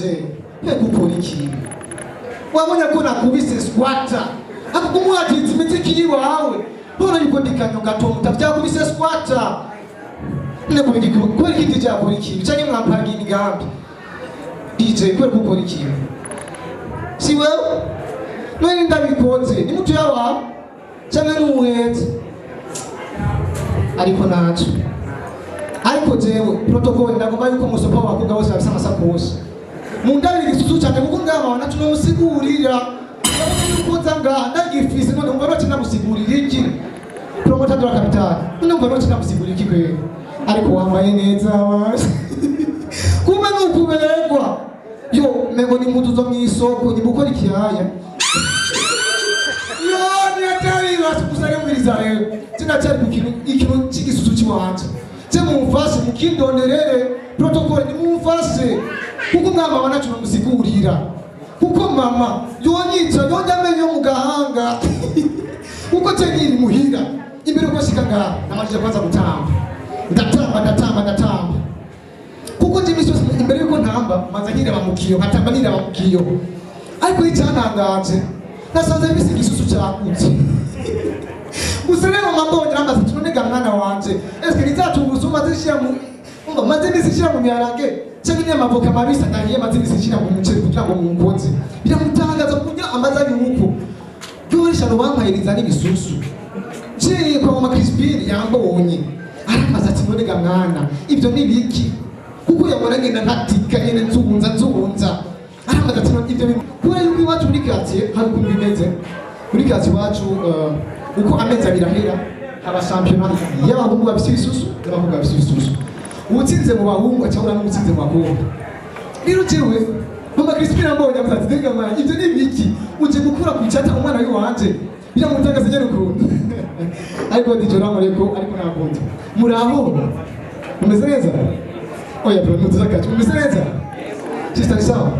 DJ gukora iki wabonye ko nakubise squatter akugumwatitse imiti kiri wawe none yuko ndikanyo gatonta byakubise squatter neko bigiko ko iki DJ akora iki cyane mwampanga imigambi DJ ko gukora iki si wewe none ndabikonze ni mutu yawa cyane n'umuhetse ariko nacu ariko jewe protocol ndagomba yuko musopa wakubwa bose bafisa amasakoshi mundabira igisusu cyane kuko ngaba wanacu no musigurira yuko zanga ndagifise none umva no kinamusigurira iki promoter de la capitale none umva no kinamusigurira iki kwe ariko wambaye neza basi kumbe nukuberwa yo mengo ni mutu zo mwisoko ni gukora ikiyaya yo ni atari basukusanya mwiriza rero sinacyari kukintu ikintu cy'igisusu cy'wanje mumfashe mukindonderere protocol ni mumfashe kuko mwaba wanacu musigurira kuko mama yonyica yonjamenyo mu gahanga kuko cyengiri muhira imbere ko shikanga namajije kwanza gutamba ndatamba kuko jimiso imbere yuko ntamba manza nkireba mukiyo nkatamba nireba mukiyo ariko icyantangaje nasanze bisi igisusu cyakutse Userero mambonye namba tunega mwana wanje eske nizatungurusuma mazishira mu maze nisishira mu miarage cyangwa n'amavoka mabisa nagiye maze nisishira mu muceri kugira ngo mungoze biramutangaza kugira amaza y'uko yorisha no bampayiriza n'ibisusu je kwa mama Crispin yambonye aramaza ati nonega mwana ibyo nibiki kuko yabona ngenda ntatika nyene nzubunza aramaza ati ibyo kuba yuko iwacu muri quartier hari ukuntu bimeze muri quartier wacu uko ameza birahera aba championnat y'abahungu bafite ibisusu n'abakobwa bafite ibisusu utsinze mu bahungu cyangwa n'utsinze mu bakobwa rero jewe mama Crispin ambonye avuze dega mwana ibyo ni biki uje gukura ku cyata umwana w'iwanje biramutangaza cyane ukuntu ariko ndijora mureko ariko nakunze muraho umeze neza oya bro mutuzakaje umeze neza sister sawa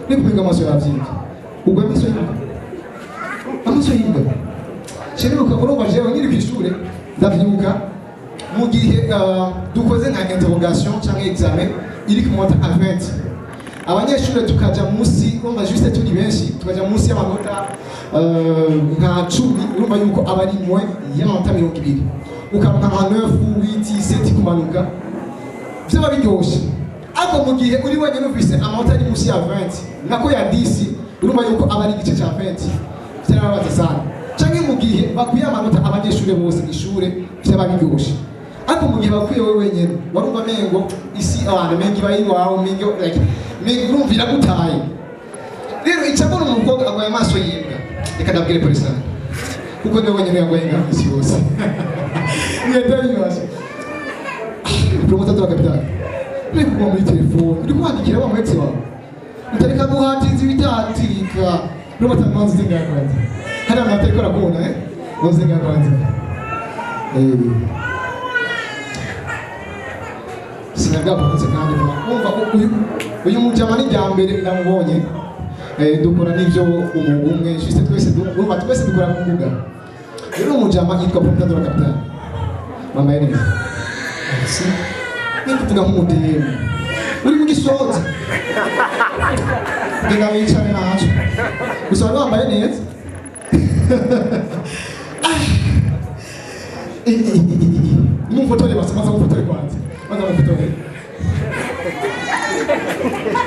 ni kupinga amaso yavyinje ubwo amaso yimba Shiribuka urumva jewe nyiri kwishure ndavyuka mu gihe dukoze nka interrogation cyangwa examen iri ku monta 20 abanyeshure tukaja munsi urumva juste turi benshi tukaja munsi y'amanota nka 10 urumva yuko abari mwe y'amanota 20 ukamuka nka 9 8 7 kumanuka byo babiryoshe ako mu gihe uri wenyine ufise amanota ari munsi ya 20 nako ya 10 urumva yuko abari igice cya 20 cyarabaza sana canke mu gihe bakwiye amanota abanyeshure bose ishure by'ababiryoshe ariko mu gihe bakwiye wewe wenyene warumva mengo isi abantu mengi bayi wawe mengo like urumvira gutaye rero icabona umukobwa agwaye amaso yimbwa reka ndabwire polisi kuko niwe wenyene yagwaye isi yose yatari yose promoter de la capitale ni kuba muri telefone uri kwandikira abamwetse wawe utareka guhatinza ibitatirika promoter manzi zingakwanza hari amategeko arakubona nozenga kwanza sinagakunze kandi kumva uyu mujama ni ryambere ndamubonye dukora n'ivyo umwe juste twese dukora kumbuga rero umujama yitwa promoter de la capitale mama yene si ni kuvuga nk'umudemu uri mu gisoza ngira wicane naco gusa wambaye neza mumfotore basamaza mufotore kwanza maza mufotore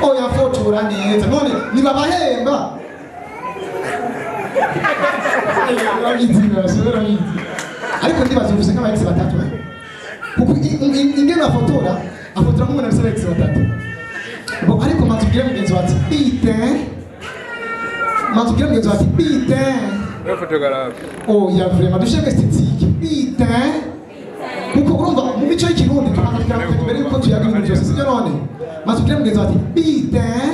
oya fotora neza none nibabahemba ariko ndibaza ufise nk'abaex batatu kuko ingene afotora nk'umuntu afise abaex batatu bo ariko matubwire mugenzi wati bite Le photographe. Oh, il y a vraiment de chaque esthétique. Putain. Kuko urumva mu mico y'ikirundi tunagira mbere yuko tuyaga ibintu byose sibyo none matubwire mugenzi wati putain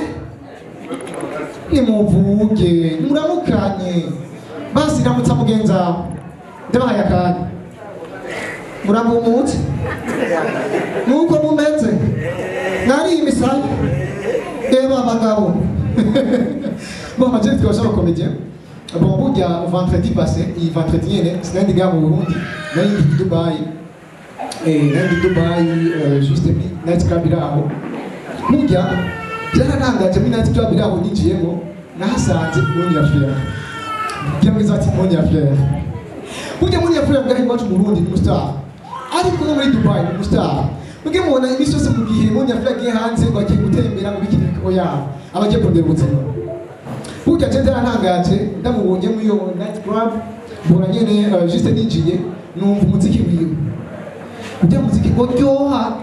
ni muvuge muramukanye basi ndamutsa mugenza ndabaye akanya murabumutse nuko mumeze nari imisaya eba abagabo bon majeri twashaka comédien bon burya vendredi passé iyi vendredi nyene sinandi ga mu Burundi nari ndi Dubai juste night club iraho burya byaranangaje muri night club iraho ninjiyemo nahasanze Monia Flair. Byamwiza ati Monia Flair. Burya Monia Flair bwahi iwacu mu Burundi ni star. Ariko no muri Dubai ni star. Muge mubona imisi yose mu gihe Monia Flair agiye hanze ngo agiye gutembera mu bikiniko yabo abagiye kongera ubuzima. Burya je byaranangaje ndamubonye muri iyo night club mbona nyene juste ninjiye numva umuziki wiwe. Ujya muziki ngo ryoha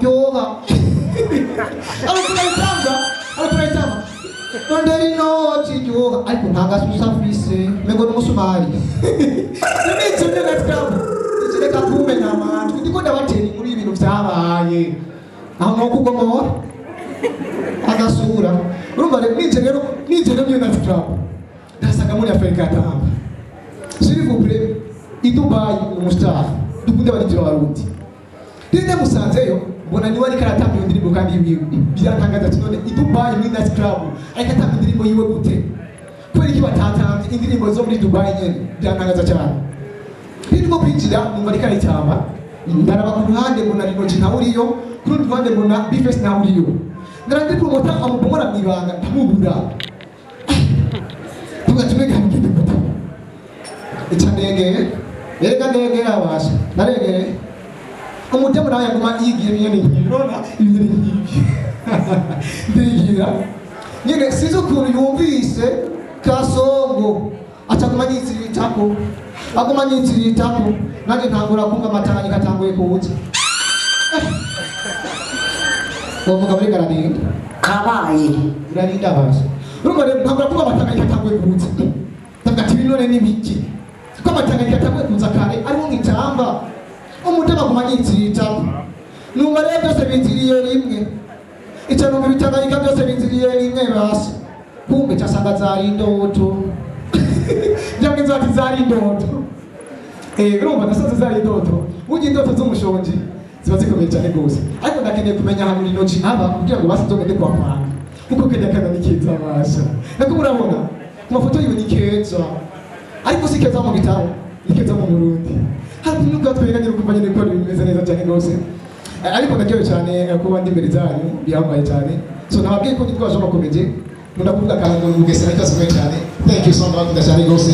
arakurayitamba nonderi noti ryoha ariko ntagasusa fise mego n'umusumari n'ibintu byo gatikabu kireka kumenya amatwi ndiko ndabatera muri ibintu byabaye aho no kugomora agasura urumva rero ninjye byo gatikabu ndasaga muri Afrika atamba s'il vous plaît i Dubai umustar dukunde abandi barundi Dinde musanzeyo mbona ni wari karatamba indirimbo kandi byatangaza ati none i Dubai muri night club ariko atamba indirimbo yiwe gute kweri ki batatambye indirimbo zo muri Dubai nyene byatangaza cyane ndiko kwinjira mu mari karitamba ndaraba ku ruhande mbona rinoji nta uriyo ku rundi ruhande mbona bifes nta uriyo ndarandi promota amubomora mwibanga ntamubura tugatumeka mukindi mutaka icandege rega ndege abasha narege umutemo nawe yaguma yigiye nyene ntirona ibiri nkibi ndigira nyene sizo kuri yumvise kasongo ataguma nyitsiritapo aguma nyitsiritapo nanje ntangura kumva amatanganya katanguye kuza wovuga muri garaninda kabaye urarinda basi urumva rero ntangura kumva amatanganya katanguye kuza ndagati binone n'ibiki ko amatanganya katanguye kuza kare arimo ngitamba umutema kumanyitsiritapo numva rero byose binziriye rimwe icyo numva ibitanganyika byose binziriye rimwe basi kumbe cyasanga zari indoto byamwe nzati zari indoto urumva nasanze zari indoto burya indoto z'umushonji ziba zikomeye cyane rwose ariko ndakeneye kumenya ahantu rinoji aba kugira ngo basi nzogende kwa muganga kuko kenya kana ni keza basha nako murabona ku mafoto yiwe ni keza ariko si keza mu bitaro ni keza mu Burundi hapo nuko tweganye kumva nyine ko bimeze neza cyane rwose ariko ndakeye cyane kuba ndi imbere zanyu bihambaye cyane so nababwiye ko nitwaje amakomeje ndakuvuga kandi mu Bugesera cyane. Thank you so much ndashani rwose.